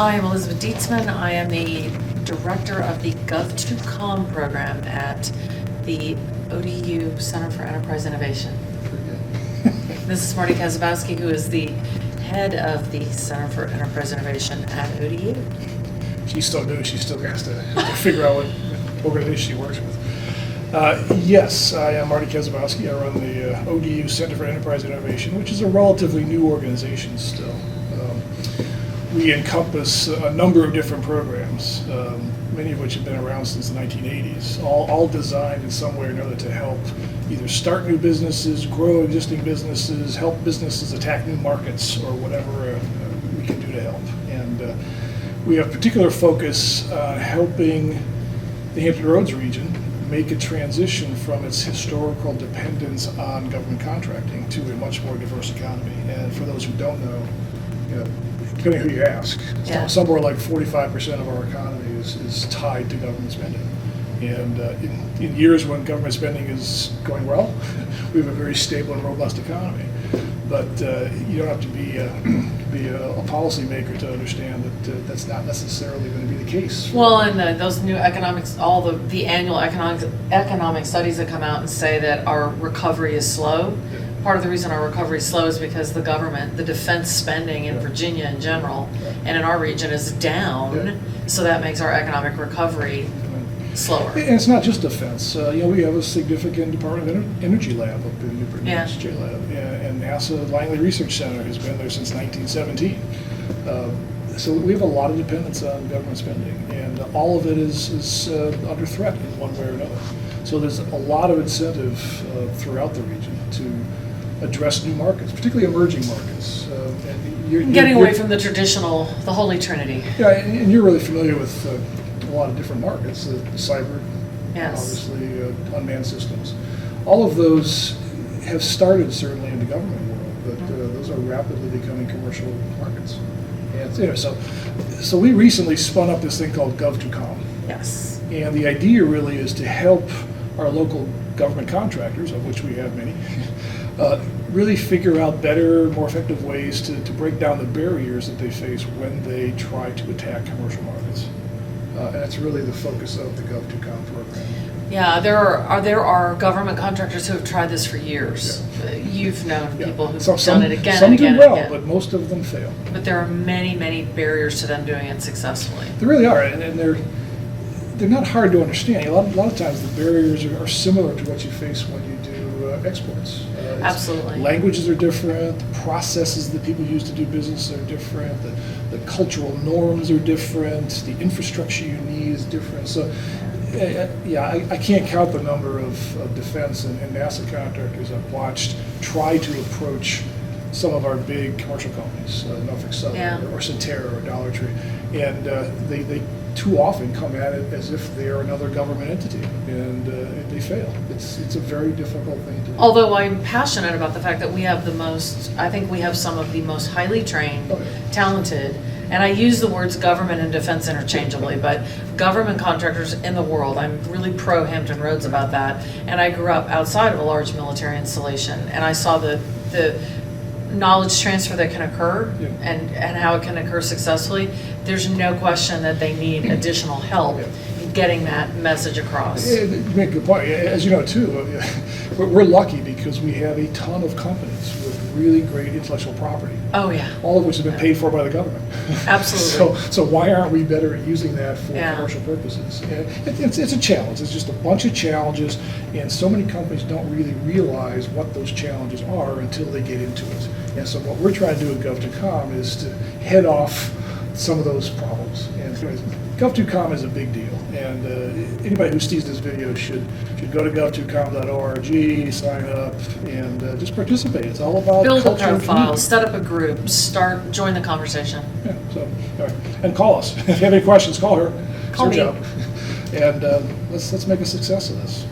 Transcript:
I am Elizabeth Dietzman. I am the director of the Gov2Com program at the ODU Center for Enterprise Innovation. This is Marty Kazabowski, who is the head of the Center for Enterprise Innovation at ODU. She's still new. She still has to figure out what organization she works with. Yes, I am Marty Kazabowski. I run the ODU Center for Enterprise Innovation, which is a relatively new organization still. We encompass a number of different programs, many of which have been around since the 1980s, all designed in some way or another to help either start new businesses, grow existing businesses, help businesses attack new markets, or whatever we can do to help. And we have particular focus on helping the Hampton Roads region make a transition from its historical dependence on government contracting to a much more diverse economy. And for those who don't know, depending on who you ask, somewhere like 45% of our economy is tied to government spending. And in years when government spending is going well, we have a very stable and robust economy. But you don't have to be a policymaker to understand that that's not necessarily going to be the case. Well, and those new economics, all the annual economic studies that come out and say that our recovery is slow. Part of the reason our recovery is slow is because the government, the defense spending in Virginia in general, and in our region is down, so that makes our economic recovery slower. And it's not just defense. We have a significant Department of Energy lab up in Newport News, J-Lab, and NASA Langley Research Center has been there since 1917. So we have a lot of dependence on government spending, and all of it is under threat in one way or another. So there's a lot of incentive throughout the region to address new markets, particularly emerging markets. And getting away from the traditional, the Holy Trinity. Yeah, and you're really familiar with a lot of different markets, cyber, obviously unmanned systems. All of those have started certainly in the government world, but those are rapidly becoming commercial markets. And so we recently spun up this thing called Gov2Com. Yes. And the idea really is to help our local government contractors, of which we have many, really figure out better, more effective ways to break down the barriers that they face when they try to attack commercial markets. And that's really the focus of the Gov2Com program. Yeah, there are government contractors who have tried this for years. Yeah. You've known people who've done it again and again. Some do well, and again. But most of them fail. But there are many, many barriers to them doing it successfully. There really are, and they're not hard to understand. A lot of times the barriers are similar to what you face when you do exports. Absolutely. Languages are different, the processes that people use to do business are different, the cultural norms are different, the infrastructure you need is different. So I can't count the number of defense and NASA contractors I've watched try to approach some of our big commercial companies, Norfolk Southern or Centerra or Dollar Tree, and they too often come at it as if they're another government entity, and they fail. It's a very difficult thing to do. Although I'm passionate about the fact that we have I think we have some of the most highly trained, talented, and I use the words government and defense interchangeably, but government contractors in the world. I'm really pro Hampton Roads about that, and I grew up outside of a large military installation, and I saw the knowledge transfer that can occur and how it can occur successfully. There's no question that they need additional help in getting that message across. You make a good point. As you know, too, we're lucky because we have a ton of companies with really great intellectual property. Oh, yeah. All of which have been paid for by the government. Absolutely. So why aren't we better at using that for commercial purposes? It's a challenge. It's just a bunch of challenges, and so many companies don't really realize what those challenges are until they get into it. And so what we're trying to do at Gov2Com is to head off some of those problems. And Gov2Com is a big deal, and anybody who sees this video should go to gov2com.org, sign up, and just participate. It's all about build a culture profile, set up a group, join the conversation. Yeah. So, all right. And call us if you have any questions. Call her. Call me. Job. And let's make a success of this.